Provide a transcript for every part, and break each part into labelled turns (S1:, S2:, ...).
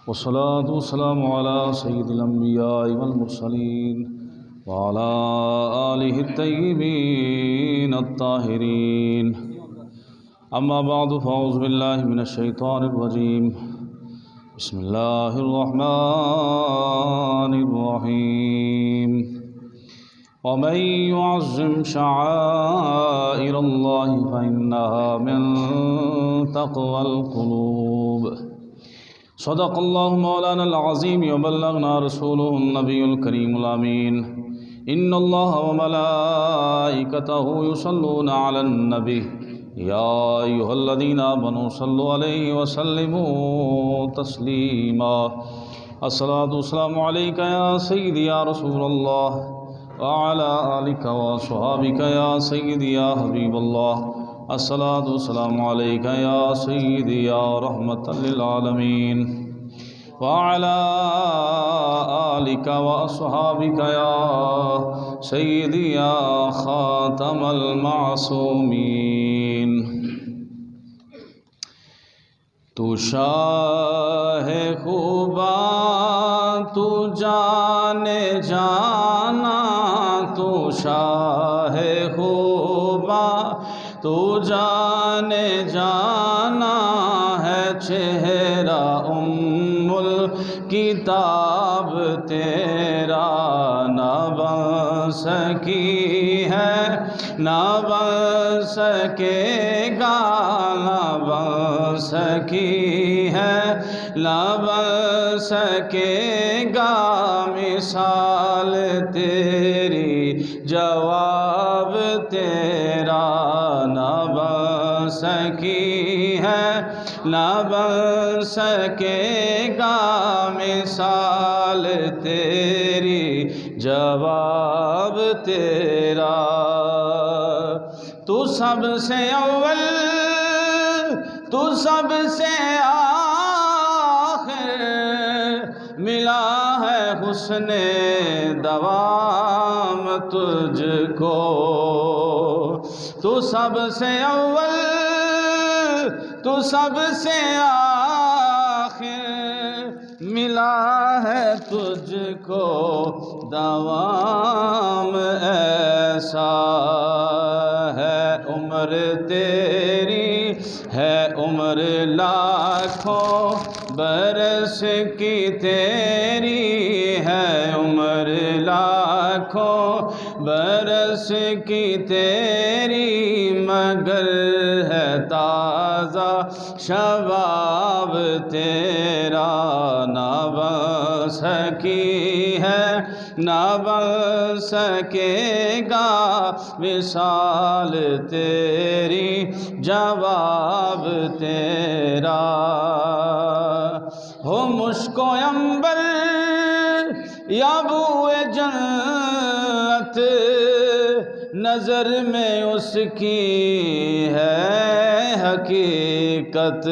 S1: والصلاة والسلام على سيد الأنبياء والمرسلين وعلى آله الطيبين الطاهرين. أما بعد فأعوذ بالله من الشيطان الرجيم. بسم الله الرحمن الرحيم. ومن يعظم شعائر الله فإنها من تقوى القلوب. صدق الله مولانا العظيم وبلغنا رسوله النبي الكريم الأمين. إن الله وملائكته يصلون على النبي يا أيها الذين آمنوا صلوا عليه وسلموا تسليما. الصلاة والسلام عليك يا سيدي يا رسول الله وعلى آلك وصحابك يا سيدي يا حبيب الله. الصلاة والسلام عليك يا سيدي يا رحمة للعالمين وعلى آلك وأصحابك يا سيدي يا خاتم المعصومين. تو شاہ خوبا تو جان جانا، تو شاہ خوبا تو جان جانا ہے، چہرہ الکتاب تیرا نہ بن سکی ہے، نہ بن سکے گا، نہ بن سکی ہے، نہ بن سکے گا مثال تیری، جواب تیرا نہ بن سکی ہے، نہ بن سکے گا مثال تیری، جواب تیرا. تو سب سے اول، تو سب سے آخر، ملا ہے حسن دوام تجھ کو. تو سب سے اول، تو سب سے آخر، ملا ہے تجھ کو دوام ایسا ہے. عمر تیری ہے عمر لاکھوں برس کی تیری ہے، عمر لاکھوں برس کی تیری، مگر ہے تازہ شباب تیرا نہ بن سکی ہے، نہ بن سکے گا مثال تیری، جواب تیرا. ہو مشک و عنبر یا بوئے جنت، نظر میں اس کی ہے حقیقت.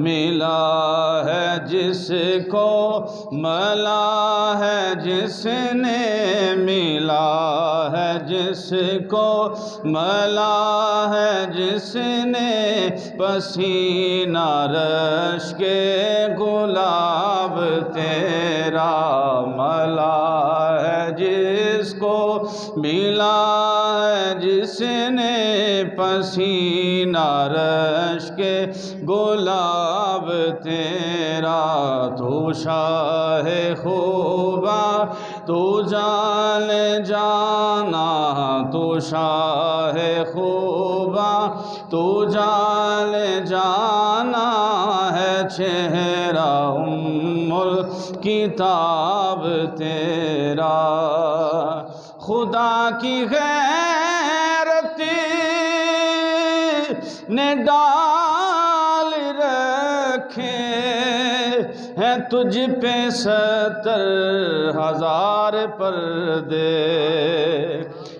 S1: ملا ہے جس کو ملا ہے جس نے، ملا ہے جس کو ملا ہے جس نے، پسینہ رش کے گلاب تیرا ملا ہے جس کو، ملا ہے جس نے پسینہ رش کے گلاب تیرا. تو شاہ خوبا تو جان جانا، تو شاہ خوبا تو جان جانا ہے، چہرہ الکتاب تیرا. خدا کی غیرت نے ڈال رکھے ہیں تجھ پہ 70,000 پردے.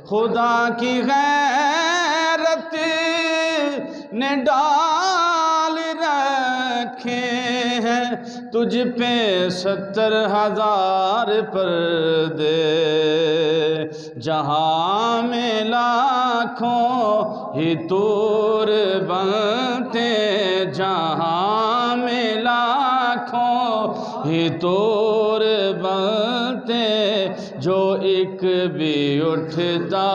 S1: خدا کی غیرت نے ڈال رکھے ہیں تجھ پہ 70,000 پردے. جہاں میں لاکھوں ہی طور بنتے، جہاں میں ہی طور بنتے جو ایک بھی اٹھتا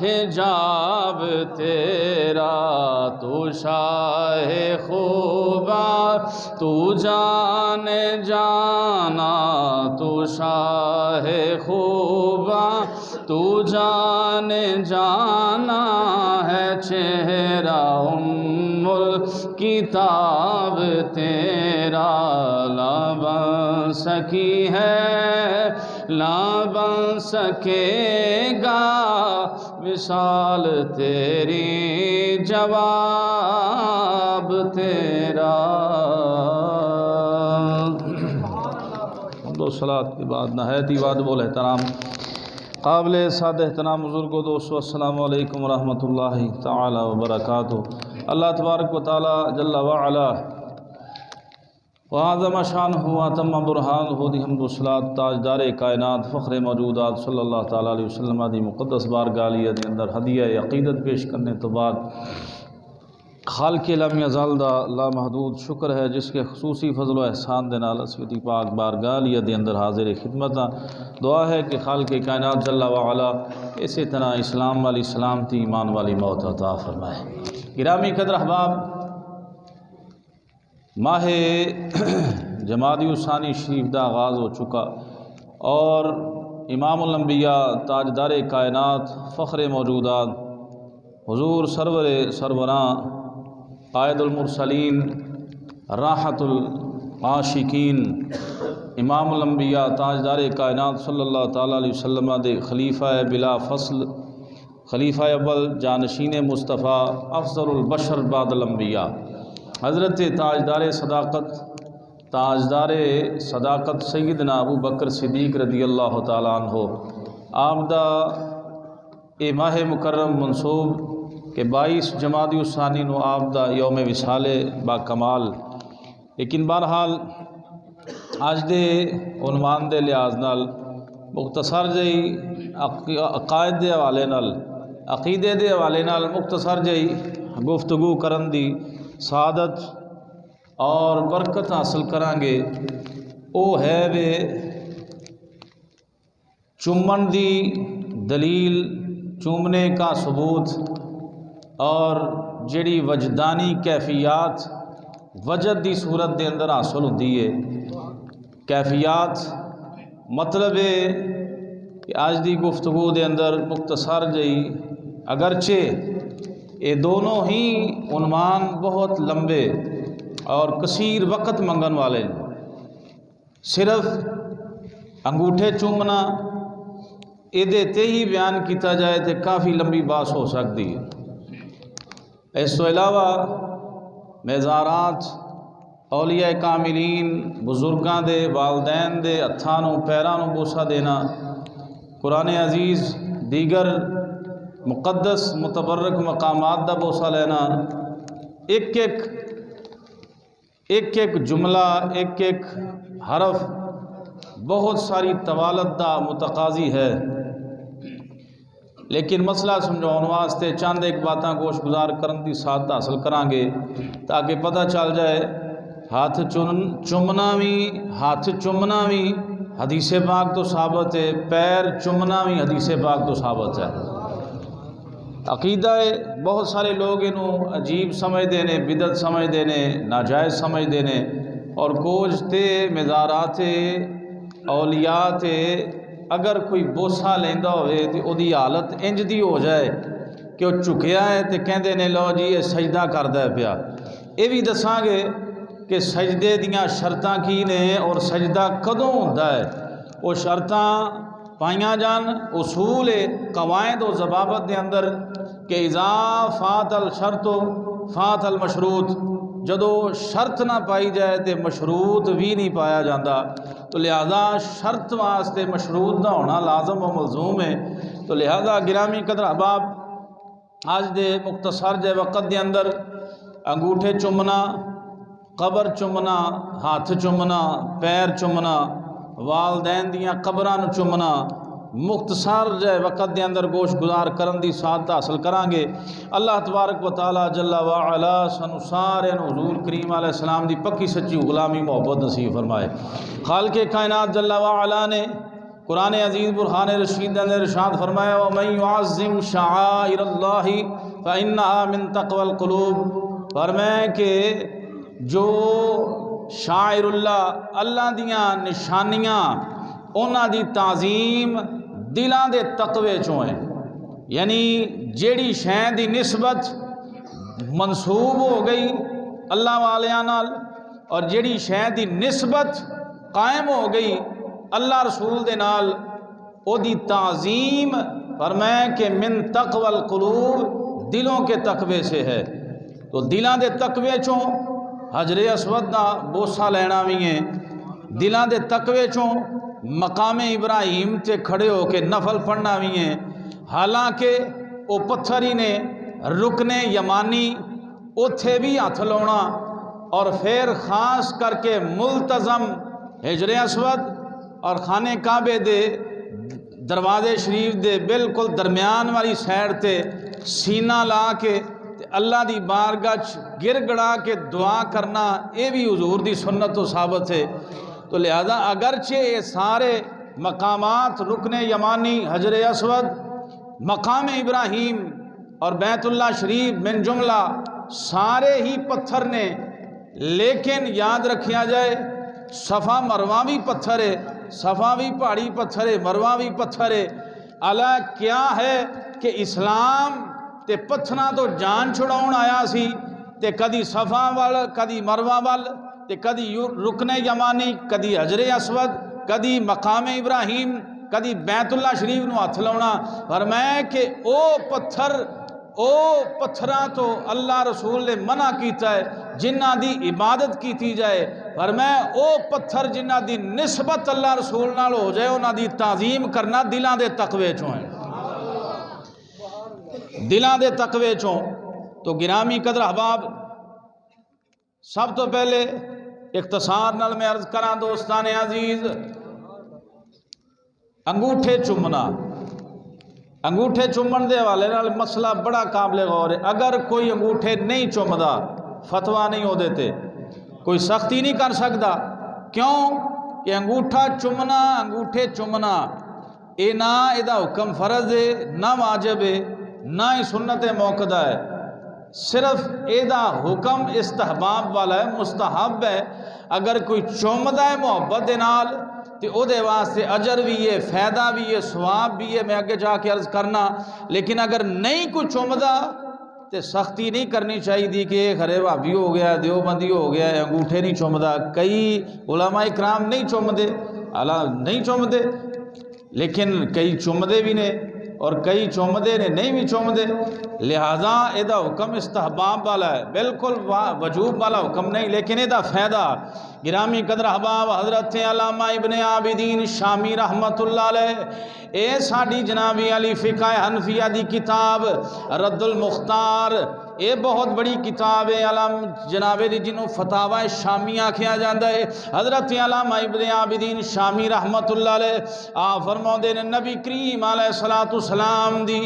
S1: حجاب تیرا تو شاہ خوبا تو جان جانا تو شاہ خوبا تو جان جانا ہے چہرہ کتاب تیرا لا بن سکی ہے لا بن سکے گا وصال تیری جواب تیرا۔ حمد و صلاۃ کے بعد نہایت ہی وادب الاحترام قابل سعادت احترام بزرگوں دوستو، السلام علیکم ورحمۃ اللہ تعالی وبرکاتہ۔ اللہ تبارک و تعالی جل وعلا وعظم شانہ واتم برہانہ دی حمد و صلاۃ تاجدار کائنات فخر موجودات صلی اللہ تعالی علیہ وسلم دی مقدس بارگاہ عالیہ دے اندر ہدیہ عقیدت پیش کرنے تو بعد خالق لم یزال دا لامحدود شکر ہے جس کے خصوصی فضل و احسان دے نال اس دی پاک بارگاہ عالیہ دے اندر حاضر خدمت ہاں۔ دعا ہے کہ خالق کائنات جل وعلا اسی طرح اسلام والی سلامتی ایمان والی موت عطا فرمائے۔ گرامی قدر احباب، ماہ جمادی الثانی شریف دا آغاز ہو چکا اور امام الانبیاء تاجدار کائنات فخر موجودات حضور سرور سربراں قائد المرسلین راحت العاشقین امام الانبیاء تاجدار کائنات صلی اللہ تعالی علیہ وسلم دے خلیفہ بلا فصل خلیفہ اول جانشین مصطفیٰ افضل البشر بعد الانبیاء حضرت تاجدار صداقت سیدنا ابو بکر صدیق رضی اللہ تعالیٰ عنہ آمدہ ماہ مکرم منصوب کہ 22 جمادی الثانی نو آمدہ یوم وصال با کمال، لیکن بہرحال آج دے عنوان دے لحاظ نال مختصر جئی عقائد دے حوالے نال عقیدے دے حوالے نال مختصر جئی گفتگو کرن دی سعادت اور برکت حاصل کران گے۔ او ہے وے چومن دی دلیل، چومنے کا ثبوت اور جڑی وجدانی کیفیات وجد دی صورت دے اندر حاصل ہوندی ہے۔ کیفیات مطلب ہے کہ آج دی گفتگو دے اندر مختصر جئی اگرچہ یہ دونوں ہی عنوان بہت لمبے اور کثیر وقت منگن والے صرف انگوٹھے چومنا یہ تے ہی بیان کیتا جائے تو کافی لمبی بات ہو سکتی ہے۔ اس تو علاوہ مزارات اولیاء کاملین بزرگاں دے والدین دے ہتھاں پیراں بوسا دینا، قرآن عزیز دیگر مقدس متبرک مقامات دا بوسا لینا، ایک ایک جملہ ایک ایک حرف بہت ساری طوالت دا متقاضی ہے، لیکن مسئلہ سمجھاؤن واسطے چند ایک باتاں گوش گزار کرن دی سعادت حاصل کران گے تاکہ پتہ چل جائے ہاتھ چومنا بھی حدیث پاک تو ثابت ہے، پیر چومنا بھی حدیث پاک تو ثابت ہے۔ عقیدہ بہت سارے لوگ انہوں عجیب سمجھتے ہیں، بدعت سمجھتے ہیں، ناجائز سمجھتے ہیں، اور کچھ تے مزارات اولیاء تے اگر کوئی بوسا لیندہ ہوئے تو وہ دی حالت انج دی ہو جائے کہ وہ چکیا ہے تو کہندے نے لو جی یہ سجدہ کردہ ہے پیا۔ یہ بھی دساں گے کہ سجدے دیاں شرطاں کی نے اور سجدہ کدوں ہوندہ ہے، وہ شرطاں پائیاں جان اصول قواعد و ضوابط دے اندر کہ اذا فات الشرط فات المشروط، جدو شرط نہ پائی جائے تو مشروط بھی نہیں پایا جاتا، تو لہذا شرط واسطے مشروط نہ ہونا لازم و ملزوم ہے۔ تو لہذا گرامی قدر احباب، آج دے مختصر جے وقت دے اندر انگوٹھے چومنا، قبر چومنا، ہاتھ چومنا، پیر چومنا، والدین دیاں قبراں چومنا، مختصر جائے وقت دے اندر گوش گزار کرن دی سعادت حاصل کرانگے۔ اللہ تبارک و تعالی جل وعلا سانو سارے حضور کریم علیہ السلام دی پکی سچی غلامی محبت نصیب فرمائے۔ خالق کائنات جل وعلا نے قرآن عزیز برہان رشید نے ارشاد فرمایا وَمَن يُعَظِّمْ شَعَائِرَ اللَّهِ فَإِنَّهَا مِن تَقْوَى الْقُلُوبِ، فرمایا کہ جو شاعر اللہ دیاں نشانیاں انہاں دی تعظیم دلاں دے تقوی چوں ہیں، یعنی جیڑی شے دی نسبت منسوب ہو گئی اللہ والیاں نال اور جیڑی شے دی نسبت قائم ہو گئی اللہ رسول دے نال او دی تعظیم فرمایا کہ من تقوی القلوب دلوں کے تقوی سے ہے۔ تو دلاں دے تقوی چوں حجر اسود دا بوسہ لینا بھی ہے، دلاں دے تقوی چوں مقام ابراہیم تے کھڑے ہو کے نفل پڑھنا بھی ہے، حالانکہ او پتھر ہی نے رکن یمانی اتھے بھی ہاتھ لاؤنا اور پھر خاص کر کے ملتزم حجر اسود اور خانے کعبے دے دروازے شریف دے بالکل درمیان والی سائڈ تے سینہ لا کے اللہ دی بارگاہ گر گڑا کے دعا کرنا یہ بھی حضور دی سنت و ثابت ہے۔ تو لہذا اگرچہ یہ سارے مقامات رکن یمانی حجر اسود مقام ابراہیم اور بیت اللہ شریف من جملہ سارے ہی پتھر نے، لیکن یاد رکھیا جائے صفا مروہ بھی پتھر ہے، صفا بھی پہاڑی پتھر ہے، مروہ بھی پتھر ہے۔ اللہ کیا ہے کہ اسلام تے پتھراں تو جان چھڑاؤن آیا سی تے کدی صفا وال کدی مروہ وال تے کدی رکن یمانی کدی حجر اسود کدی مقام ابراہیم کدی بیت اللہ شریف نو ہاتھ لاؤنا، فرمایا کہ او پتھراں تو اللہ رسول نے منع کیتا ہے جنہ دی عبادت کیتی جائے، فرمایا او پتھر جنہ دی نسبت اللہ رسول نال ہو جائے انہاں دی تعظیم کرنا دلاں دے تقوی چوں ہے، دلاں دے تقوی چوں۔ تو گرامی قدر احباب سب تو پہلے اختصار نال میں عرض کراں دوستان عزیز، انگوٹھے چومنا، انگوٹھے چومن دے حوالے نال مسئلہ بڑا قابل غور ہے۔ اگر کوئی انگوٹھے نہیں چومدا فتویٰ نہیں ہو دیتے، کوئی سختی نہیں کر سکتا، کیوں کہ انگوٹھا چومنا انگوٹھے چومنا اے نہ ایدہ حکم فرض ہے نہ واجب ہے نہ ہی سنت موقدہ ہے، صرف ایدہ حکم استحباب والا ہے، مستحب ہے۔ اگر کوئی چومدہ ہے محبت نال تے او دے واسطے اجر بھی ہے، فائدہ بھی ہے، ثواب بھی ہے، میں آگے جا کے عرض کرنا۔ لیکن اگر نہیں کوئی چومدہ تے سختی نہیں کرنی چاہیے دی کہ خرے بھابی ہو گیا دیوبندی ہو گیا انگوٹھے نہیں چومدہ۔ کئی علماء اکرام نہیں چومدے، نہیں چومدے، لیکن کئی چومدے بھی نے اور کئی چومدے نے نہیں بھی چومدے، لہذا ایدہ حکم استحباب والا ہے، بالکل وجوب والا حکم نہیں، لیکن ایدہ فائدہ۔ گرامی قدر احباب حضرت علامہ ابن عابدین شامی رحمت اللہ علیہ اے ساڑی جنابی علی فقہ حنفیہ دی کتاب رد المختار، اے بہت بڑی کتاب ہے، علام جناب دی جنہوں فتاوہ شامیہ کیا جاندہ ہے۔ حضرت علامہ ابن عابدین شامی رحمت اللہ علیہ آپ فرماؤ دے نبی کریم علیہ السلام دی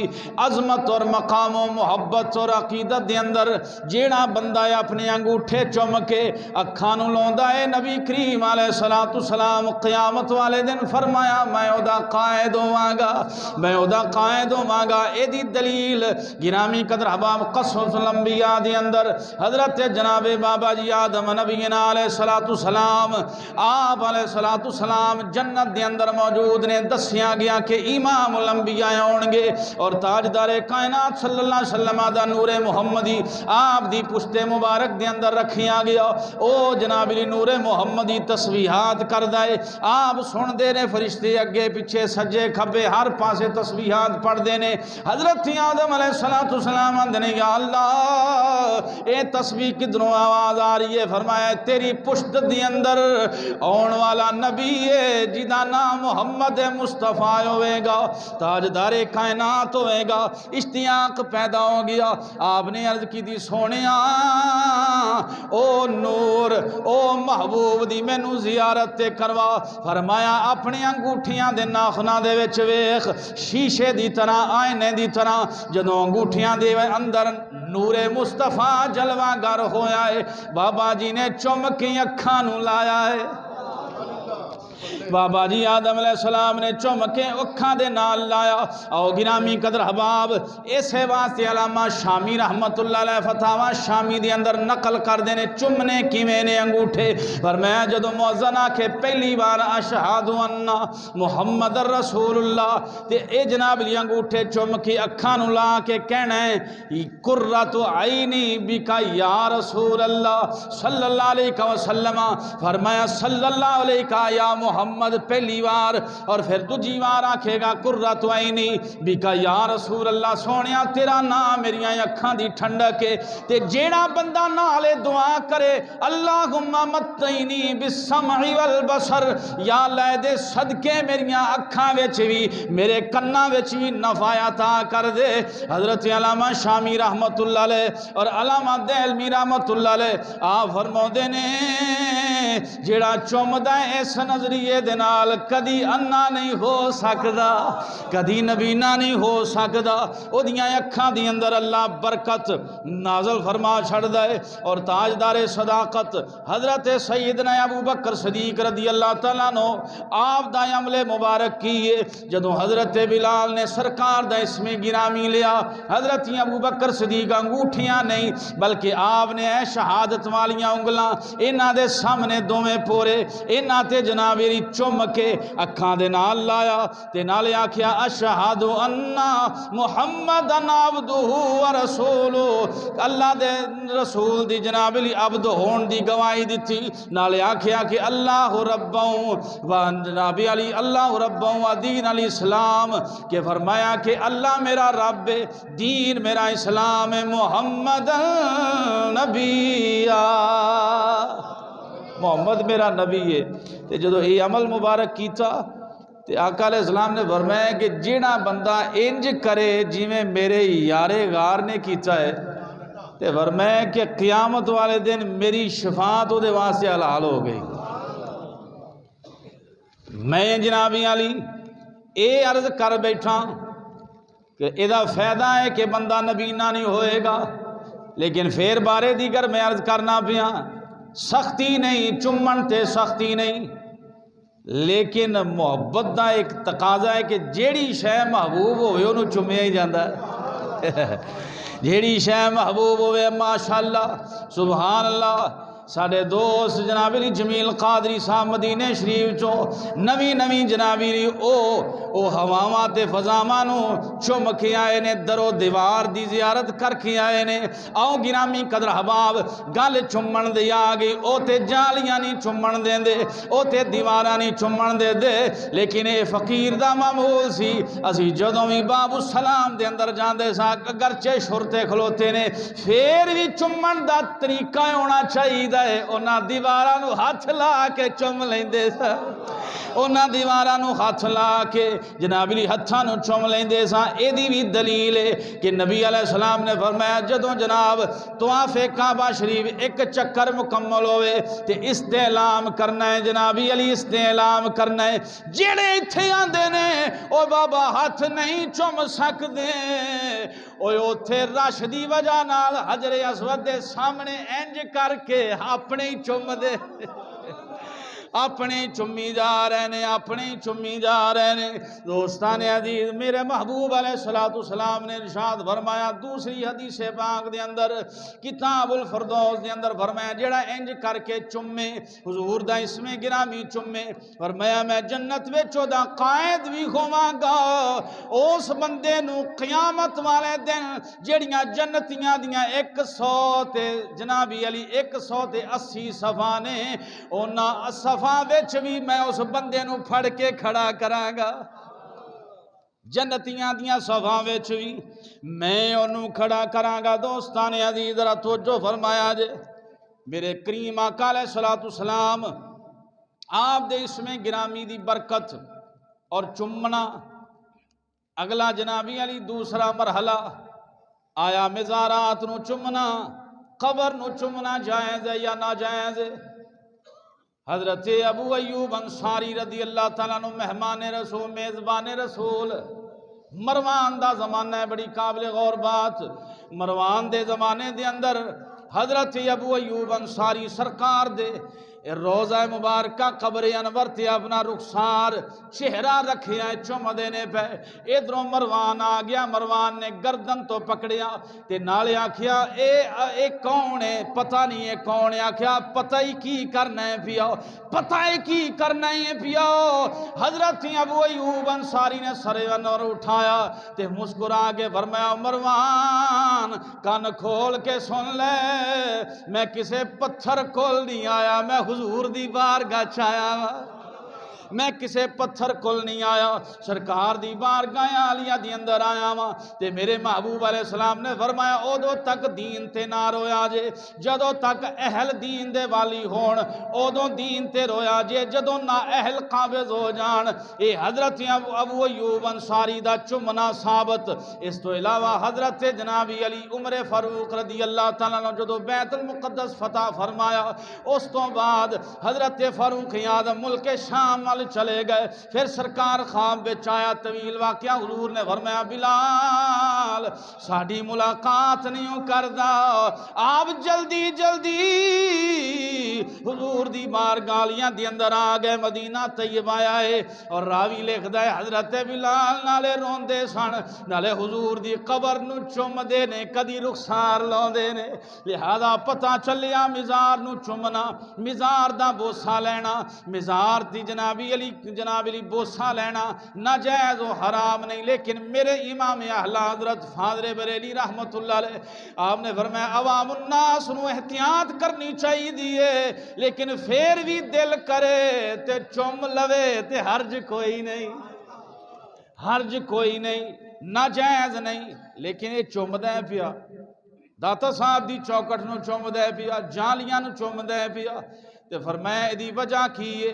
S1: عظمت اور مقام و محبت اور عقیدت دے اندر جیڑا بندہ ہے اپنے انگوٹھے چمکے اکھانوں لوندہ ہے، نبی کریم علیہ السلام قیامت والے دن فرمایا میں ادا قائد ہوواں گا، اے دی دلیل گرامی قدر احباب قصص الانبیاء دی اندر حضرت جناب بابا جی آدم نبینا علیہ السلام آپ علیہ السلام جنت دے اندر موجود نے، دسیاں گیا کہ امام الانبیاء ہونگے اور تاجدار کائنات صلی اللہ علیہ وسلم دا نور محمدی آپ دی پشت مبارک دے اندر رکھیاں گیا، او جناب نور محمدی تسبیحات کر دائے، آپ سن دے نے فرشتے اگے پیچھے سجے کھبے ہر پاسے تسبیحات پڑھ دینے۔ حضرت آدم علیہ السلام اندنے یا اللہ اے تسبیح کدھروں آواز آ رہی ہے؟ فرمایا تیری پشت دی اندر آن والا نبی ہے جدا نام محمد مصطفیٰ ہوئے گا، تاجدار کائنات ہوئے گا۔ اشتیاق پیدا ہو گیا۔ آپ نے عرض کی دی سونیا او نور او محبوب دی مینوں زیارت تے کروا۔ فرمایا اپنی انگوٹھیاں دے ناخناں دے وچ ویکھ، شیشے دی طرح آئینے دی طرح جدوں انگوٹھیاں دے اندر نور مصطفیٰ جلوہ گر ہویا ہے، بابا جی نے چم کے اکھاں نوں لایا ہے۔ بابا جی آدم علیہ السلام نے چم کے اکھاں دے نال لایا۔ او گرامی قدر حباب، اسے واسطے علامہ شامی رحمت اللہ علیہ فتاوی شامی دے اندر نقل کر دینے چمنے کیویں نے انگوٹھے۔ فرمایا جدو مؤذن آکھے پہلی بار اشہد ان محمد رسول اللہ تے اے جناب لی انگوٹھے چم کے اکھاں نوں لا کے کہنا ہے قرۃ عینی بکا یا رسول اللہ صلی اللہ علیہ وسلم۔ فرمایا صلی اللہ علیہ یا محمد پہلی بار، اور پھر دوجی بار آکھے گا قرۃ عینی بکا یا رسول اللہ، سونیا تیرا نام میریاں اکھاں دی ٹھنڈک ہے۔ تے جیڑا بندہ نالے دعا کرے اللہم متعینی بالسمع والبصر، یا اللہ دے صدقے میریاں اکھاں وچ بھی میرے کناں وچ بھی نفع عطا کر دے۔ حضرت علامہ شامی رحمت اللہ علیہ اور علامہ دہلوی رحمت اللہ علیہ آپ فرماؤندے نے جیڑا چومدا اس نظریے دے نال کدی انا نہیں ہو سکدا، کدی نبینا نہیں ہو سکدا۔ او دیاں اکھاں دی اندر اللہ برکت نازل فرما چھڑدا ہے۔ اور تاجدار صداقت حضرت سیدنا ابو بکر صدیق رضی اللہ تعالیٰ عنہ آپ دا عمل مبارک کیے جدوں حضرت بلال نے سرکار دا اسم گرامی لیا، حضرت ابو بکر صدیق انگوٹھیاں نہیں بلکہ آپ نے اے شہادت والیاں انگلاں انہاں دے سامنے دوویں پورے انہاں تے جناب چم کے اکھاں دے نال لایا تے نال آکھیا اشہد ان محمد عبدہ و رسولہ، اللہ دے رسول دی جناب علی عبد ہون دی گواہی دتی۔ نال آکھیا کہ اللہ ربّ و جناب علی اللہ ربّ و دین علی اسلام، کہ فرمایا کہ اللہ میرا رب ہے، دین میرا اسلام ہے، محمد نبی محمد میرا نبی ہے۔ تے جدو یہ عمل مبارک کیتا تے آقا علیہ السلام نے فرمایا کہ جیڑا بندہ انج کرے جی میں میرے یار غار نے کیتا ہے، تے فرمایا کہ قیامت والے دن میری شفاعت دے واسطے حلال ہو گئی۔ میں جنابی علی اے عرض کر بیٹھا کہ ادا فائدہ ہے کہ بندہ نبینا نہیں ہوئے گا، لیکن پھر بارے دیگر میں عرض کرنا پیا سختی نہیں، چمن تے سختی نہیں، لیکن محبت دا ایک تقاضا ہے کہ جیڑی شے محبوب ہوئے انہوں چمیا ہی جاندہ ہے۔ جیڑی شے محبوب ہوئے ماشاءاللہ سبحان اللہ۔ ساڑھے دوست جنابی جمیل قادری صاحب مدینہ شریف چو نوی جنابی او ہواوات فضامانو چم کے آئے نے، درو دیوار دی زیارت کر کے آئے نے۔ آؤ گرامی قدر حباب گل چمن دے آگئی، او تے جالیاں نہیں چمن دے دے، او تے دیواراں نہیں چمن دے دے، لیکن اے فقیر دا معمول سی۔ اسی جدوں بھی باب السلام دے اندر جاندے سا اگرچہ شرطے کھلوتے نے، پھر بھی چمن دا طریقہ ہونا چاہیے دا ہے۔ اونا دیوارانو ہاتھ لا کے چم لیندے سا، اونا دیوارانو ہاتھ لا کے جنابی ہتھانو چم لیندے سا۔ اے دی بھی دلیل ہے کہ نبی علیہ السلام نے فرمایا جدوں جناب طواف کعبہ شریف ایک چکر مکمل ہوئے تے استعلام کرنا ہے، جنابی علی استعلام کرنا ہے۔ جیڑے اتھے آندے نے او بابا ہاتھ نہیں چم سکدے، او تھے رش دی وجہ نال حجر اسود دے سامنے انج کر کے اپنے ہی چم دے، اپنے چمی جا رہے نے، اپنے چمی جا رہے نے۔ دوستان عزیز میرے محبوب علیہ السلام نے ارشاد فرمایا دوسری حدیث پاک دے اندر کتاب الفردوس دے اندر فرمایا جیڑا انج کر کے چمے حضور دا اسم گرامی چمے، فرمایا میں جنت وچوں دا قائد بھی ہوواں گا۔ اس بندے نو قیامت والے دن جیڑیاں جنتیاں دیاں 100 تے جنابی علی 180 صفحہ نے، اونا صفحہ وچ بھی میں اس بندے نو پھڑ کے کھڑا کراں گا، جنتیاں دیاں صفحاں وچ بھی میں انہوں کھڑا کرانگا۔ دوستان عزیز ذرا توجہ فرمایا جے، میرے کریم آقا علیہ السلام آپ دے اس میں گرامی دی برکت اور چمنا۔ اگلا جنابی علی دوسرا مرحلہ آیا مزارات نو چمنا، قبر نو چمنا جائز ہے یا ناجائز ہے؟ حضرت ابو ایوب انصاری رضی اللہ تعالیٰ عنہ مہمان رسول، میزبان رسول، مروان دا زمانہ ہے، بڑی قابل غور بات۔ مروان دے زمانے دے اندر حضرت ابو ایوب انصاری سرکار دے روزہ مبارکہ قبر انور تے اپنا رخسار چہرہ رکھیا ہے چم دینے پہ۔ ادھروں مروان آ گیا، مروان نے گردن تو پکڑیا تے نالے آکھیا اے کون ہے؟ پتہ نہیں ہے کون ہے۔ آکھیا پتہ ہی کی کرنا ہے پیاؤ، پتہ ہی کی کرنا ہے پیاؤ۔ حضرت ابو ایوب انصاری نے سر انور اٹھایا تے مسکرا کے فرمایا مروان کان کھول کے سن لے، میں کسے پتھر کول نہیں آیا، میں حضور دی بارگاہ چایا، میں کسے پتھر کول نہیں آیا، سرکار دی بارگاہ عالیہ دی اندر آیا ماں۔ تے میرے محبوب علیہ السلام نے فرمایا اودو تک دین تے نہ رویا جے جدو تک اہل دین دے والی ہون، اودو دین تے رویا جے جدو نہ اہل قابض ہو جان۔ اے حضرت ابو ایوب انصاری دا چمنا ثابت۔ اس تو علاوہ حضرت جناب علی عمر فاروق رضی اللہ تعالیٰ عنہ جدو بیت المقدس فتح فرمایا، اس تو بعد حضرت فاروق اعظم ملک شام والے چلے گئے۔ پھر سرکار خواب وچ آیا، طویل واقعہ، حضور نے فرمایا بلال ساڈی ملاقات نہیں کردا، آپ جلدی جلدی حضور دی بارگاہ دی اندر آ گئے، مدینہ طیبہ آئے۔ اور راوی لکھدا ہے حضرت بلال نالے روندے سن، نالے حضور دی قبر نو چم دے نے، کدی رخسار لاندے نے۔ لہذا پتہ چلیا مزار نو چمنا، مزار دا بوسا لینا، مزار دی جناب علی بوسا لینا ناجائز و حرام نہیں، لیکن میرے امام اہل حضرت فاضل بریلی رحمت اللہ علیہ آپ نے فرمایا عوام الناس نو احتیاط کرنی چاہیے دیئے، لیکن پھر بھی دل کرے تے چم لوے تے حرج کوئی نہیں، حرج کوئی نہیں، ناجائز نہیں، لیکن یہ چم دے پیا داتا صاحب دی چوکٹ نو چم دے پیا، جالیاں نو چم دے پیا۔ تے فرمایا ایدی وجہ کیے،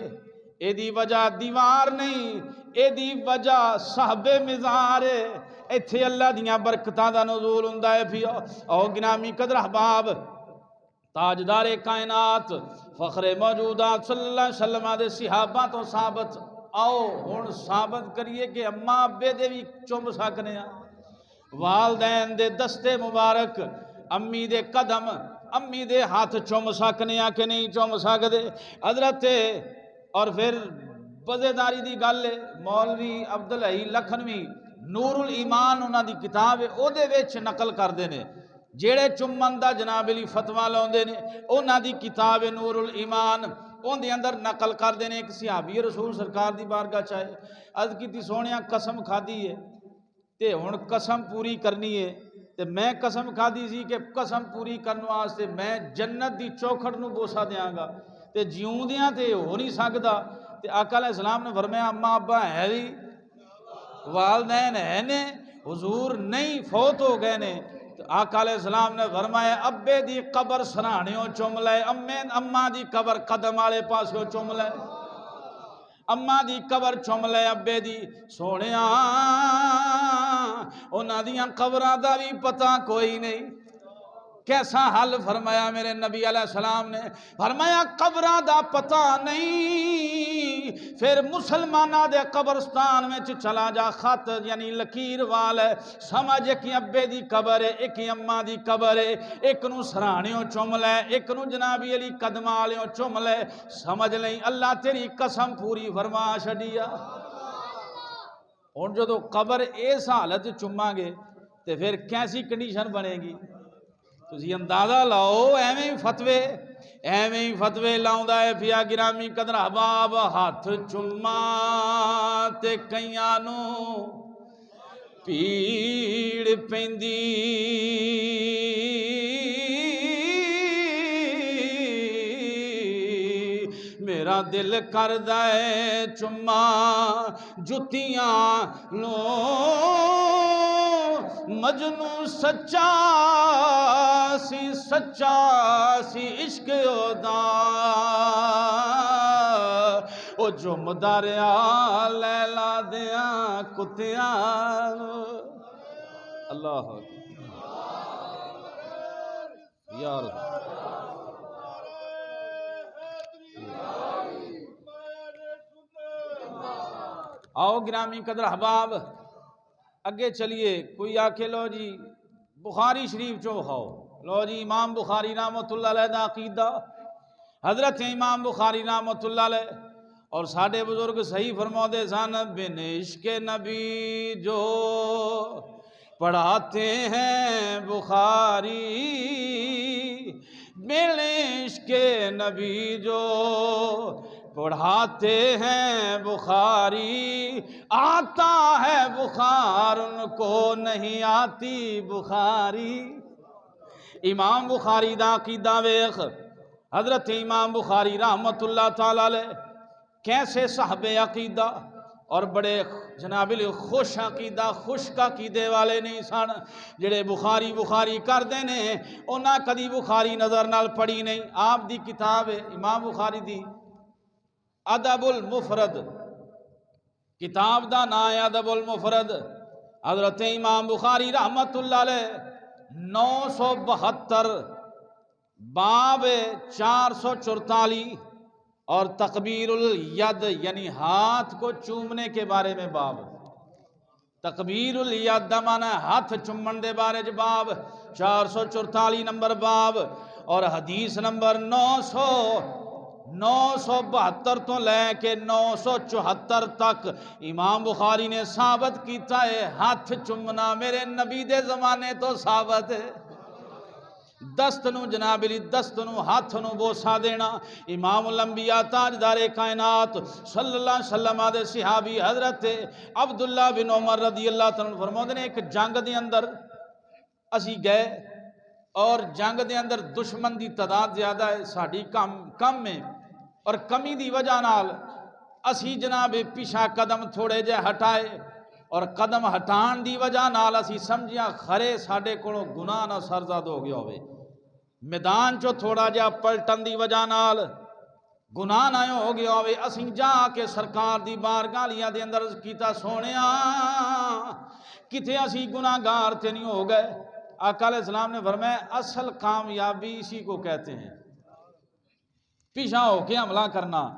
S1: ایدی وجہ دیوار نہیں، ایدی وجہ صاحب مزار ہے، ایتھے اللہ دیاں برکتاں دا نزول ہوندا ہے پیا۔ او گرامی قدر احباب، تاجدار کائنات فخر موجودات صلی اللہ علیہ وسلم دے صحابہ تو ثابت، آؤ ہن ثابت کریے کہ اماں ابے دے بھی چم سکنے ہیں، والدین دے دستے مبارک، امی دے قدم، امی دے ہاتھ چم سکنے ہیں کہ نہیں چم سکدے؟ حضرت اور پھر بزیداری دی گل ہے، مولوی عبدالحی لکھنوی نور الایمان انہاں دی کتاب ہے، او دے وچ نقل کر دینے جیڑے چمن دا جناب علی فتویٰ لاؤندے نے، انہاں دی کتاب ہے نور الایمان، ان دے اندر نقل کر دینے ایک صحابی رسول سرکار دی بارگاہ چاہے عرض کیتی سونیاں قسم کھادی ہے تے ہن قسم پوری کرنی ہے، تے میں قسم کھادی سی کہ قسم پوری کرنے واسطے میں جنت دی چوکھٹ نو بوسا دیاں گا، تے جیوں دیاں تے ہو نہیں سکدا۔ تے آقا علیہ السلام نے فرمایا اماں ابا ہے بھی، والدین ہے نے، حضور نہیں فوت ہو گئے نے۔ تو آقا علیہ السلام نے فرمایا ابے دی قبر سرانیوں چم لے، اماں دی قبر قدم والے پاسوں چم لے، اماں دی قبر چم لے ابے دی۔ سونیاں انہاں دیاں قبراں دا بھی پتہ کوئی نہیں، کیسا حل فرمایا میرے نبی علیہ السلام نے، فرمایا قبراں دا پتہ نہیں، پھر مسلمانہ دے قبرستان میں چلا جا، خط یعنی لکیر وال ہے، سمجھ ایک ابے دی قبر ہے، ایک اماں دی قبر ہے، ایک نو سرانیوں چم لے، ایک نو جنابی علی قدمالیوں چم لے، سمجھ لیں اللہ تیری قسم پوری فرما چھڈیا۔ اور جدو قبر اس حالت چماں گے تے پھر کیسی کنڈیشن بنے گی؟ تسی اندازہ لاؤ، ایویں ہی فتوے لاؤندا ہے پیا گرامی قدر احباب، ہاتھ چما تے کئیاں نو پیڑ پیندی، میرا دل کردا ہے چما جتیاں لو مجنوں سچا سی عشق دا او جو مداریا لیلا دیاں کتیاں اللہ یا رب آؤ گرامی قدر احباب اگے چلیے کوئی آکے لو جی بخاری شریف چو ہو لو جی امام بخاری رحمت اللہ علیہ دا عقیدہ حضرت امام بخاری رحمت اللہ علیہ اور ساڑھے بزرگ صحیح فرما دے سن بن عشق نبی جو پڑھاتے ہیں بخاری بن عشق نبی جو پڑھاتے ہیں بخاری آتا ہے بخار ان کو نہیں آتی بخاری امام بخاری دا عقیدہ ویخ حضرت امام بخاری رحمت اللہ تعالی علیہ کیسے صاحب عقیدہ اور بڑے جناب خوش عقیدہ خشک عقیدے والے نہیں سن جڑے بخاری کر دینے انہاں کدی بخاری نظر نال پڑھی نہیں آپ دی کتاب ہے امام بخاری دی ادب المفرد کتاب دا نا ہے ادب المفرد حضرت امام بخاری رحمت اللہ علیہ 972 باب 444 اور تقبیر الید یعنی ہاتھ کو چومنے کے بارے میں باب تقبیر الید مانا ہاتھ چومن دے بارے جو باب 444 نمبر باب اور حدیث نمبر 972 تو لے کے 974 تک امام بخاری نے ثابت کیتا ہے ہاتھ چومنا میرے نبی دے زمانے تو ثابت ہے دست نو جناب علی دست نو ہاتھ نو بوسا دینا امام الانبیاء تاجدار کائنات صلی اللہ علیہ وسلم دے صحابی حضرت عبداللہ بن عمر رضی اللہ تعالیٰ عنہ فرماتے ہیں ایک جنگ دے اندر اسی گئے اور جنگ دے اندر دشمن دی تعداد زیادہ ہے ساڑھی کم میں اور کمی دی وجہ نال اسی جناب پیچھا قدم تھوڑے جے ہٹائے اور قدم ہٹان دی وجہ نال اسی سمجھیاں خرے ساڑھے کونوں گناہ نہ سرزاد ہو گیا ہوئے میدان چو تھوڑا جا پلٹن دی وجہ نال گناہ نہ ہو گیا ہوئے اسی جا کے سرکار دی بارگالیاں دے اندر کیتا سونیا کتے اسی گناہ گار تے نہیں ہو گئے آقا علیہ السلام نے فرمایا اصل کامیابی اسی کو کہتے ہیں پیچھا ہو کے حملہ کرنا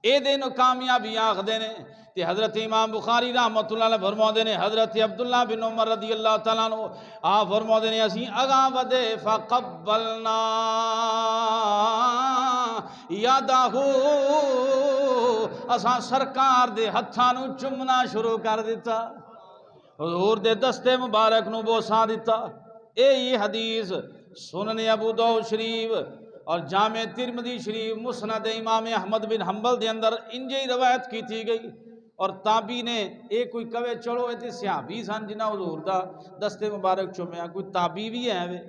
S1: اے دن کامیابی آخ دینے تے حضرت امام بخاری رحمت اللہ علیہ فرما دینے حضرت عبداللہ بن عمر رضی اللہ تعالیٰ عنہ آپ فرما دینے اسی اگا ودے فقبلنا یادہو اساں سرکار دے ہتھانو چمنا شروع کر دیتا حضور دے دستے مبارک نو بوسا دیتا یہ حدیث سنن ابو داؤد شریف اور جامع ترمذی شریف مسند امام احمد بن حنبل دے اندر انجی روایت کی تھی گئی اور تابی نے ایک کوئی کوے چڑو ایتے صحابی سن جنہ حضور دا دستے مبارک چومیا کوئی تابی بھی ہے وے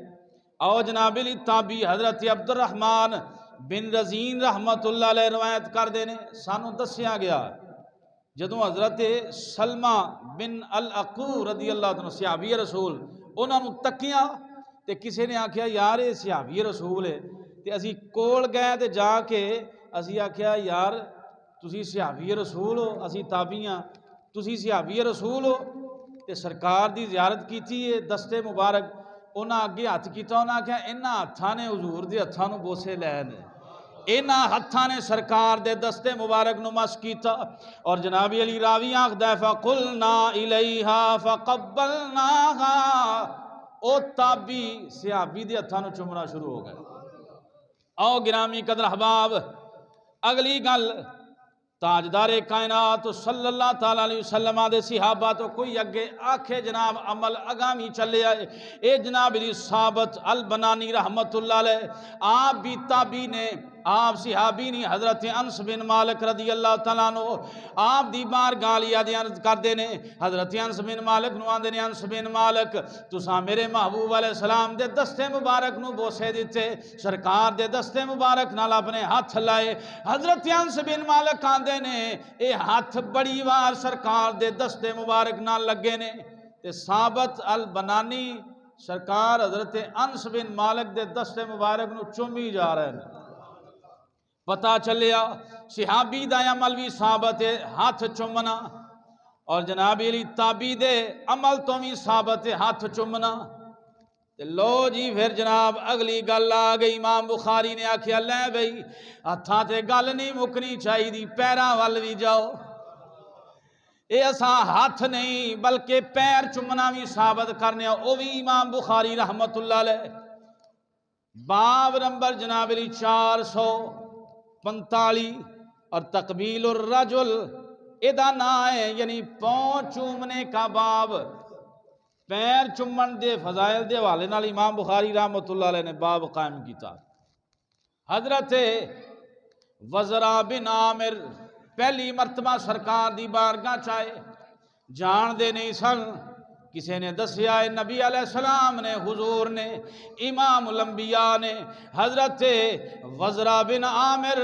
S1: او جناب علی تابی حضرت عبد الرحمن بن رزین رحمت اللہ علیہ روایت کر دینے سانو دسیا گیا جدوں حضرت سلمہ بن الاقو رضی اللہ عنہ صحابی رسول انہاں نو تکیاں تے کسی نے آکھیا یار یہ صحابی رسول ہے تے اسی کول گئے تے جا کے اسی آکھیا یار تسی صحابی رسول ہو اسی تابعیاں تسی صحابی رسول ہو تے سرکار دی زیارت کیتی ہے دستے مبارک انہاں اگے ہاتھ کیتا انہاں آکھیا انہاں ہتھاں نے حضور دے ہتھاں نو بوسے لے نے انہاں ہتھاں نے سرکار دے دستے مبارک نو مس کیتا اور جناب علی راوی آکھدا ہے فقلنا الیہا فقبلناہا او تابی صحابی دے ہتھاں نو چومنا شروع ہو گئے او گرامی قدر احباب اگلی گل تاجدار کائنات صلی اللہ تعالیٰ علیہ وسلم دے صحابہ تو کوئی اگے آکھے جناب عمل اگامی چلے آئے اے جناب علی ثابت البنانی رحمت اللہ علیہ آپ بھی تابی نے آپ صحابی نہیں حضرت انس بن مالک رضی اللہ تعالیٰ عنہ آپ دی بارگاہ علی دی عرض کردے نے حضرت انس بن مالک نو آندے نے انس بن مالک تساں میرے محبوب علیہ السلام دے دستے مبارک نو بوسے دیتے سرکار دے دستے مبارک نال اپنے ہاتھ لائے حضرت انس بن مالک آندے نے اے ہاتھ بڑی وار سرکار دے دستے مبارک نال لگے نے تے ثابت البنانی سرکار حضرت انس بن مالک دے دستے مبارک نو چومی جا رہے ہیں پتہ چلیا صحابی دا عمل بھی ثابت ہے ہاتھ چومنا اور جناب علی تابی دے عمل تو بھی ثابت ہے ہاتھ چومنا لو جی پھر جناب اگلی گل آ گئی امام بخاری نے آکھیا لے بھئی ہتھاں تے گل نہیں مکنی چاہی دی پیراں ول بھی جاؤ اے اساں ہاتھ نہیں بلکہ پیر چومنا بھی ثابت کرنے او بھی امام بخاری رحمت اللہ علیہ باب نمبر جناب علی 445 اور تقبیل الرجل ادا نہ ہے یعنی پاؤں چومنے کا باب پیر چومن دے فضائل دے حوالے نال امام بخاری رحمت اللہ علیہ نے باب قائم کیتا حضرت وزرا بن عامر پہلی مرتبہ سرکار دی بارگاہ چاہے جان دے نہیں سن کسی نے دسیا ہے نبی علیہ السلام نے حضور نے امام الانبیاء نے حضرت وزرا بن عامر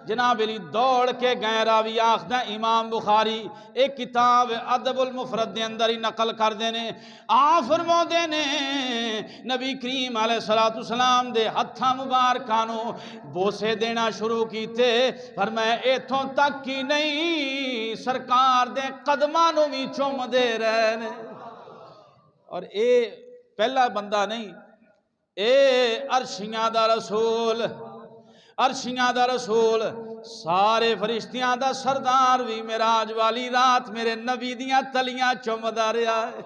S1: جناب علی دوڑ کے گئے راوی آخدہ امام بخاری ایک کتاب ادب المفرد دے اندر ہی نقل کر دینے فرما دینے نبی کریم علیہ السلام دے ہتھاں مبارکانو بوسے دینا شروع کیتے فرمایا ایتھوں تک کی نہیں سرکار دے قدمانوں بھی چوم دے رہنے اور اے پہلا بندہ نہیں اے عرشیاں دا رسول عرشیاں دا رسول سارے فرشتیاں دا سردار بھی معراج والی رات میرے نبی دیاں تلیاں چومدا رہیا ہے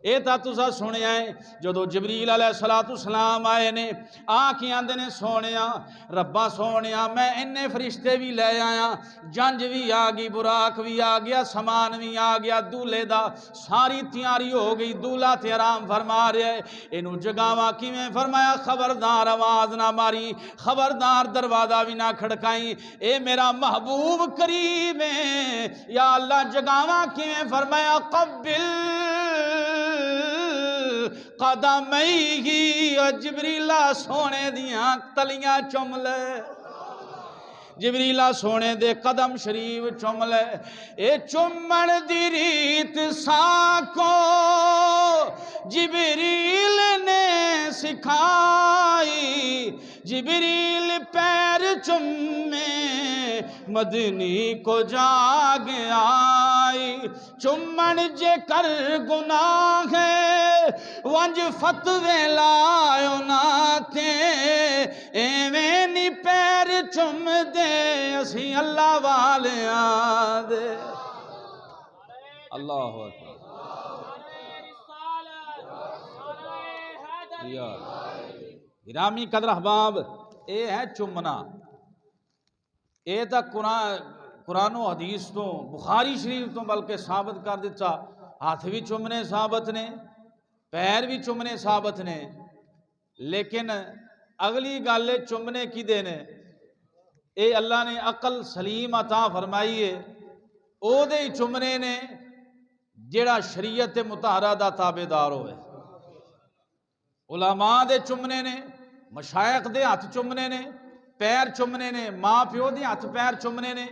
S1: اے تا تسا سنیا ہے جدو جبریل علیہ السلام آئے نے آنکھیں آندے نے سونیا ربا سونیا میں انہیں فرشتے بھی لے آیا جنج بھی آگئی براق بھی آگیا سامان بھی آگیا دولے دا ساری تیاری ہو گئی دولا تے آرام فرما رہے انہوں جگاوا کی میں فرمایا خبردار آواز نہ ماری خبردار دروازہ بھی نہ کھڑکائیں اے میرا محبوب کریم ہے یا اللہ جگاوا کی میں فرمایا قبل قدمئی جبریلہ سونے دیاں تلیاں چوم لے جبریلہ سونے دے قدم شریف چوم لے اے چومن دی ریت ساکو جبریل نے سکھائی جبریل پیر چومے مدنی کو جاگ آئی چومن جے کر گناہ ہے ونج فتوے لائیو نہ تھے ایویں نی پیر چوم دے اسی اللہ والے آدھے اللہ اکبر گرامی قدر احباب اے ہے چومنا اے تا قرآن و حدیث تو بخاری شریف تو بلکہ ثابت کر دیتا ہاتھ بھی چومنے ثابت نے پیر بھی چومنے ثابت نے لیکن اگلی گالے چومنے کی دینے اے اللہ نے عقل سلیم عطا فرمائیے او دے چومنے نے جیڑا شریعت مطہرہ دا تابعدار ہوئے علماء دے چومنے نے مشائخ دے ہاتھ چومنے نے پیر چومنے نے ماں پیو دے ہاتھ پیر چومنے نے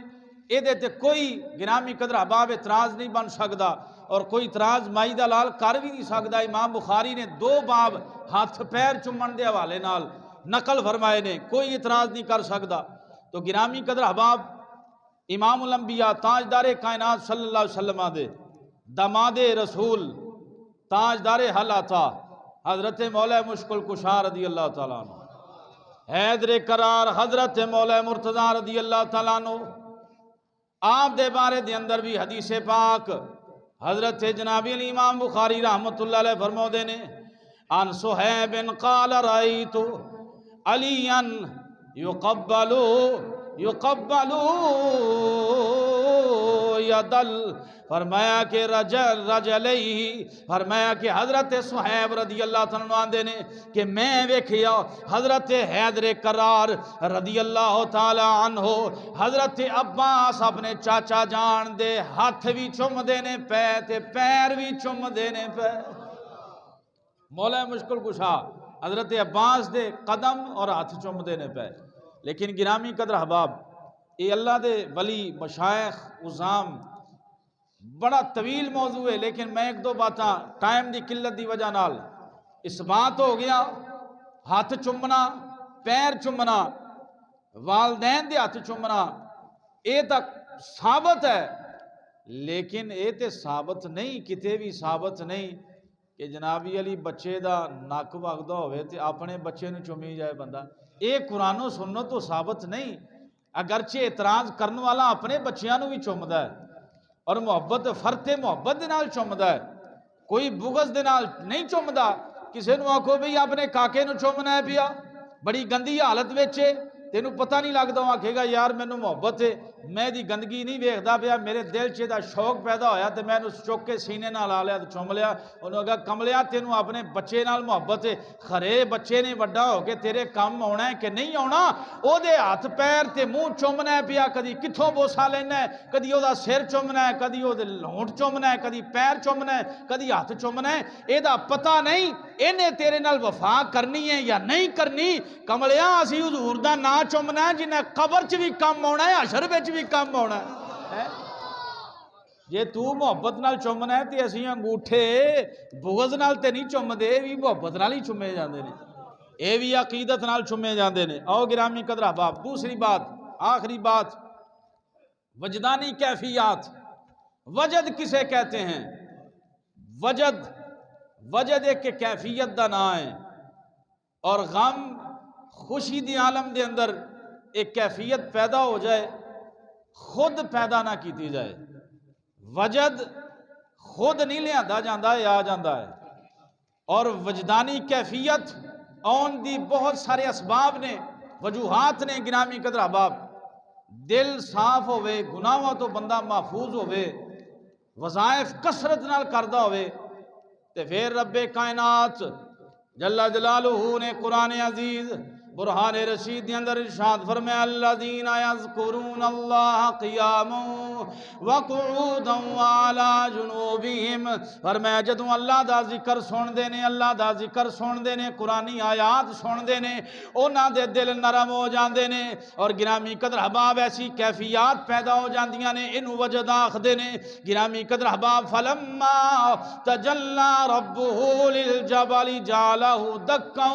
S1: اے دے تے کوئی گرامی قدر احباب اعتراض نہیں بن سکدا اور کوئی اعتراض مائی دلال کر بھی نہیں سکدا امام بخاری نے 2 باب ہاتھ پیر چومن دے حوالے نال نقل فرمائے نے کوئی اعتراض نہیں کر سکدا تو گرامی قدر احباب امام الانبیاء تاجدار کائنات صلی اللہ علیہ وسلم دے داماد رسول تاجدار حل عطا حضرت مولا مشکل کشا رضی اللہ تعالیٰ عنہ حیدر قرار حضرت مولا مرتضی رضی اللہ تعالیٰ عنہ آپ دے بارے دے اندر بھی حدیث پاک حضرت جناب علی امام بخاری رحمت اللہ علیہ فرمو دینے ان صحیب قال رأیت علیاً یقبلو یدل، فرمایا کہ رجلئی، فرمایا کہ حضرت صہیب رضی اللہ تعالیٰ عنہ نے کہ میں ویکھیا حضرت حیدر کرار رضی اللہ تعالیٰ عنہ حضرت عباس اپنے چاچا جان دے ہاتھ بھی چم دینے پے تے پیر بھی چم دینے پے۔ مولا مشکل کشا حضرت عباس دے قدم اور ہاتھ چم دینے پے۔ لیکن گرامی قدر احباب، یہ اللہ دے ولی مشائخ عظام بڑا طویل موضوع ہے، لیکن میں ایک دو باتاں ٹائم دی قلت دی وجہ نال اس بات ہو گیا ہاتھ چمنا، پیر چمنا، والدین دے ہاتھ چمنا، یہ تک ثابت ہے، لیکن یہ تے ثابت نہیں، کتے بھی ثابت نہیں کہ جنابی علی بچے دا نک وگدا ہوئے تے اپنے بچے نو چومی جائے بندہ۔ یہ قرآن و سنت تو ثابت نہیں، اگرچہ اعتراض کرنے والا اپنے بچیاں نو بھی چومدا ہے اور محبت فرتے محبت دے نال چومدا ہے، کوئی بغض دے نال نہیں چومدا۔ کسے نو آکھو بھئی اپنے کاکے نو چومنا ہے پیا، بڑی گندی حالت وچے، تینوں پتہ نہیں لگدا، آکھے گا یار مینوں محبت ہے، میں دی گندگی نہیں ویکھدا پیا، میرے دل چ دا شوق پیدا ہویا تے میں چک کے سینے نال لا لیا تے چوم لیا۔ انہوں کہا کملیا تینوں اپنے بچے نال محبت ہے، خرے بچے نے وڈا ہو کے تیرے کم آنا ہے کہ نہیں آنا؟ او دے ہاتھ پیر تے منہ چومنا ہے پیا، کدی کتھوں بوسا لینا ہے، کدی او دا سر چومنا ہے، کدی او دے لونٹ چومنا ہے، کدی پیر چومنا ہے، کدی ہاتھ چومنا ہے، اے دا پتہ نہیں انہیں تیرے نال وفا کرنی ہے یا نہیں کرنی۔ کملیا اسی حضور دا نا چومنا ہے جنہیں قبر چ بھی کم آنا ہے، حشر وچ بھی کم آنا ہے۔ جے تو محبت نال چومنا ہے تے اسی انگوٹھے بغض نال تے نہیں چوم دے، بھی محبت نال ہی چومے جاندے نے، اے بھی عقیدت نال چومے جاندے نے۔ او گرامی قدر احباب، دوسری بات، آخری بات، وجدانی کیفیات۔ وجد کسے کہتے ہیں؟ وجد ایک کیفیت دا نام ہے، اور غم خوشی دی عالم دے اندر ایک کیفیت پیدا ہو جائے، خود پیدا نہ کیتی جائے۔ وجد خود نہیں لیا جاندہ ہے، آ جاندہ ہے، اور وجدانی کیفیت آن دی بہت سارے اسباب نے، وجوہات نے گرامی قدر احباب۔ دل صاف ہوئے، گناہوں تو بندہ محفوظ ہوئے، وظائف کثرت نال کردہ ہوئے، تے پھر رب کائنات جل جلالہ نے قرآن عزیز برہان رشید دے اندر ارشاد فرمایا الذین یذکرون اللہ قیاما وقعودا وعلی جنوبہم، فرمایا جدوں اللہ دا ذکر سن دے نے، اللہ دا ذکر سن دے نے، قرآنی آیات سن دے نے، انہاں دے دل نرم ہو جاندے نے، اور گرامی قدر احباب ایسی کیفیات پیدا ہو جاندیاں نے، انہوں وجد آکھدے نے گرامی قدر احباب۔ فلما تجلی ربہ للجبل جعلہ دکا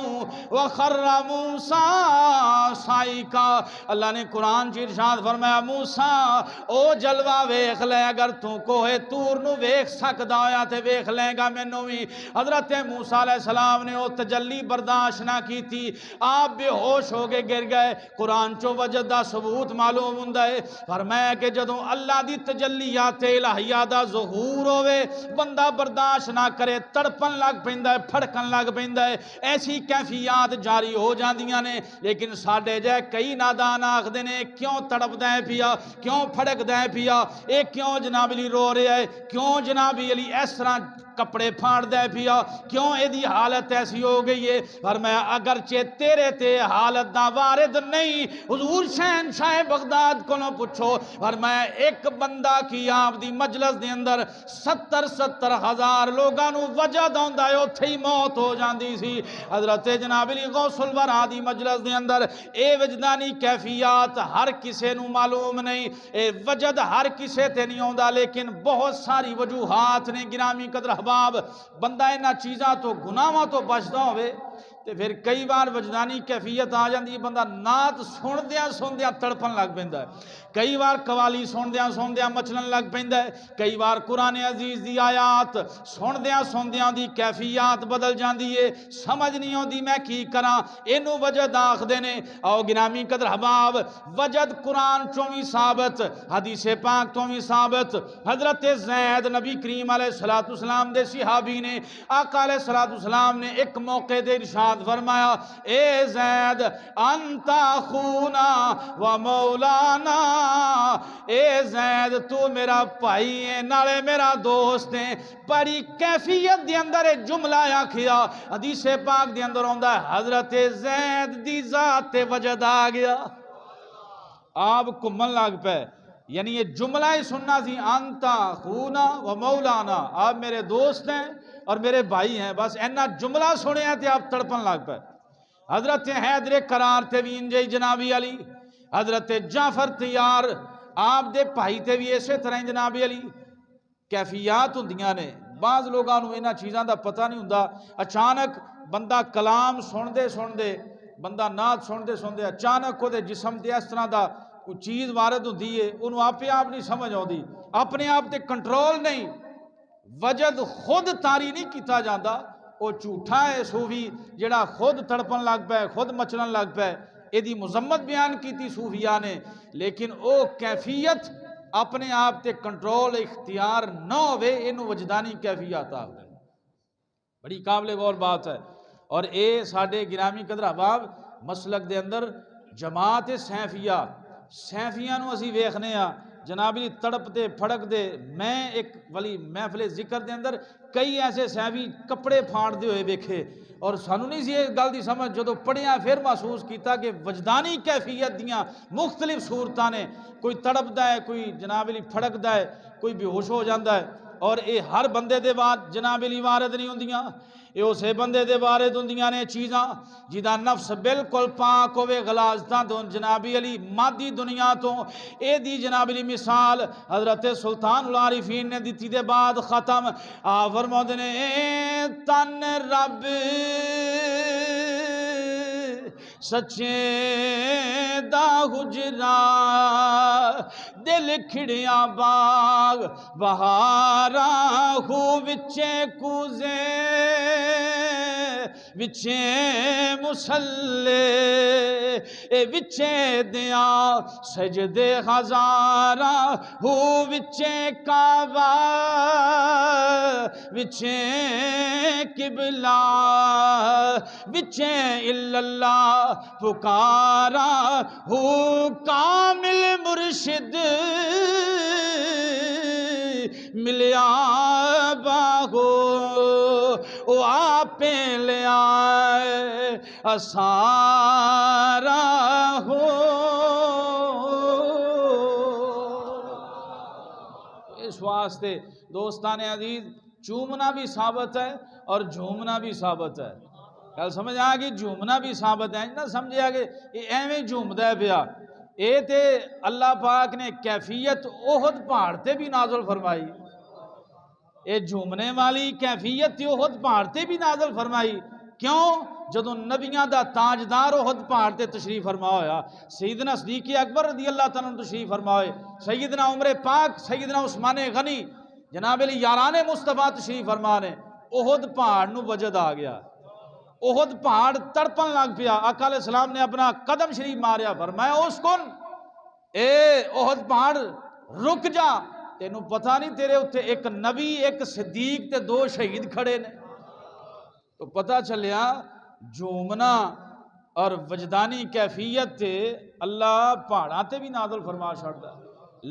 S1: وخر موسیٰ صائقا، اللہ نے قرآن چ ارشاد فرمایا موسیٰ او جلوہ ویکھ لے، اگر تو کوہ طور نو ویکھ سکدا ہویا تے ویکھ لے گا مینوں وی۔ حضرت موسیٰ علیہ السلام نے او تجلی برداشت نہ کی تھی، آپ بے ہوش ہو کے گر گئے۔ قرآن چو وجد دا ثبوت معلوم ہوندا ہے، فرمایا کہ جدوں اللہ دی تجلیات الہیہ دا ظہور ہوئے بندہ برداشت نہ کرے، تڑپن لگ پیندا ہے، پھڑکن لگ پیندا ہے، ایسی کیفیات جاری ہو جاندیاں نے۔ لیکن ساڈے جے کئی نادان آکھدے نے کیوں تڑپدا ہے پیا، کیوں پھڑکدا ہے پیا، اے کیوں جناب علی رو رہا ہے، کیوں جناب علی اس طرح کپڑے پھاڑ دے پیا، کیوں اے دی حالت ایسی ہو گئی ہے؟ فرمایا اگرچہ تیرے تے حالت دا وارد نہیں، حضور شہنشاہ بغداد کو نہ پوچھو، فرمایا ایک بندہ کی آپ دی مجلس دے اندر 70 ہزار لوگاں نو وجد ہوندا ہے، اوتھے ہی موت ہو جاندی سی۔ حضرت جناب علی غوث الورا دی مجلس دے اندر اے وجدانی کیفیات ہر کسے نو معلوم نہیں، اے وجد ہر کسے تے نہیں ہوندا، لیکن بہت ساری وجوہات نے گرامی قدر احباب۔ بندہ انہاں چیزاں تو گناہاں تو بچدا ہوئے تے پھر کئی بار وجدانی کیفیت آ جاندی ہے، بندہ نعت سندیاں تڑپن لگ پیندا ہے، کئی بار قوالی سندیاں مچلن لگ پیندا ہے، کئی بار قرآن عزیز دی آیات سندیاں دی کیفیات بدل جاندی ہے، سمجھ نہیں ہوندی میں کی کراں، اینو وجد آکھدے نے۔ او گرامی قدر احباب، وجد قرآن چوں وی ثابت، حدیث پاک تو وی ثابت۔ حضرت زید نبی کریم علیہ السلام دے صحابی نے، آقا علیہ السلام نے ایک موقع دے ارشاد فرمایا اے زید انت اخونا و مولانا اے زید تو میرا بھائی ہے نالے میرا دوست ہے. بڑی کیفیت دے اندر جملہ آکھیا حدیث پاک دے اندر ہوندا ہے حضرت زید دی ذات وجد آ گیا. آپ کمن لگ پے یعنی یہ جملہ ہی سننا سی انتا خونا و مولانا آپ میرے دوست ہیں اور میرے بھائی ہیں. بس اینا جملہ سنے ہیں تے آپ تڑپن لگ پے. حضرت حیدر قرار تے بھی انجے جنابی علی حضرت جعفر تیار آپ دے بھائی تے بھی اسی طرح جنابی علی. کیفیات ہوندیاں نے بعض لوگاں نوں انہاں چیزاں دا پتہ نہیں ہوندا. اچانک بندہ کلام سن دے بندہ نعت سن دے اچانک وہ جسم تے اس طرح دا کوئی چیز وارد ہوندی ہے انہوں آپ نہیں سمجھ آتی اپنے آپ تے کنٹرول نہیں. وجد خود تاری نہیں کیتا جاندہ وہ جھوٹا ہے صوفی جڑا خود تڑپن لگ پے خود مچلن لگ پے. ایدی مذمت بیان کیتی صوفیاء نے لیکن او کیفیت اپنے آپ تے کنٹرول اختیار نہ ہوئے انہوں وجدانی کیفیات آگئے. بڑی قابل غور بات ہے. اور اے ساڑھے گرامی قدر احباب مسلک دے اندر جماعت سیفیہ نو اسی ویکھنے ہاں جناب علی تڑپ دے پھڑک دے. میں ایک ولی محفل ذکر دے اندر کئی ایسے سیفی کپڑے پھاڑ دے ہوئے ویکھے اور سانو نہیں سی ایک گل دی سمجھ جدو پڑھیاں پھر محسوس کیتا کہ وجدانی کیفیت دیاں مختلف صورتاں نے. کوئی تڑپ دا ہے کوئی جناب علی پھڑک دا ہے کوئی بے ہوش ہو جاندا ہے. اور اے ہر بندے دے بعد جناب علی وارد نہیں ہوندیاں. اے اسے بندے دے وارد ہوندیاں نے چیزاں جدا نفس بالکل پاک ہوئے غلازتاں تو جناب علی مادی دنیا تو. اے دی جناب علی مثال حضرت سلطان العارفین نے دیتی دے بعد ختم. فرماؤں نے تن رب سچے دا حجرا دل کھڑیاں باغ بہارا ہو وچے کوزے وچے مسلے اے وچے دیا سجدے ہزارا ہو وچے کعبہ وچے قبلہ وچے اللہ پکارا ہو کامل مرشد ملیا باہو او آپ لے آئے اسارا ہو. اس واسطے دوستان عزیز چومنا بھی ثابت ہے اور جھومنا بھی ثابت ہے. کل سمجھ آیا کہ جھومنا بھی ثابت ہے نہ سمجھے آگے یہ ایویں جھومدا ہے پیا. اے تے اللہ پاک نے کیفیت احد پہاڑ تے بھی نازل فرمائی. اے جھومنے والی کیفیت احد پہاڑ تے بھی نازل فرمائی. کیوں جدو نبیاں دا تاجدار احد پہاڑ تے تشریف فرما ہویا سیدنا صدیق اکبر رضی اللہ تعالیٰ عنہ تشریف فرمائے سیدنا عمر پاک سیدنا عثمان غنی جناب علی یاران مصطفیٰ تشریف فرمانے احد پہاڑ نو وجد آ گیا. احد پہاڑ تڑپن لگ پیا. آقا علیہ السلام نے اپنا قدم شریف ماریا فرمایا اس کن اے احد پہاڑ رک جا تینوں پتہ نہیں تیرے اتھے ایک نبی ایک صدیق تے 2 شہید کھڑے نے. تو پتہ چلیا جھومنا اور وجدانی کیفیت تے اللہ پہاڑاں تے بھی نازل فرما چھڑدا.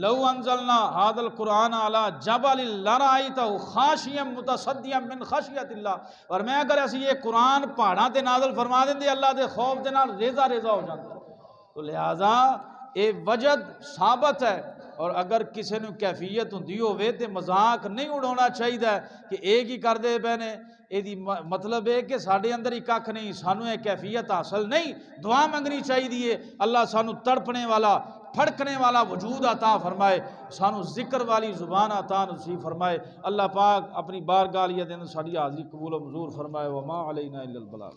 S1: لو انزلنا هذا القرآن على جبل لرأيته خاشعا متصدعا من خشیت اللہ. اور میں اگر ایسی یہ قرآن پہاڑاں تے نازل فرما دیں اللہ دے خوف دے نال ریزہ ریزہ ہو جاتا. تو لہذا اے وجد ثابت ہے. اور اگر کسی نے کیفیت ہوندی ہوئے تے مذاق نہیں اڑانا چاہیے کہ ایک ہی کر دے پہنے. یہ مطلب ہے کہ ساڑھے اندر ہی ککھ نہیں سانو یہ کیفیت حاصل نہیں. دعا منگنی چاہیے اللہ سانو تڑپنے والا پھڑکنے والا وجود عطا فرمائے سانو ذکر والی زبان عطا نصیب فرمائے. اللہ پاک اپنی بارگاہ دے اندر ساڑھی حاضری قبول و منظور فرمائے. وما علینا الا البلاغ.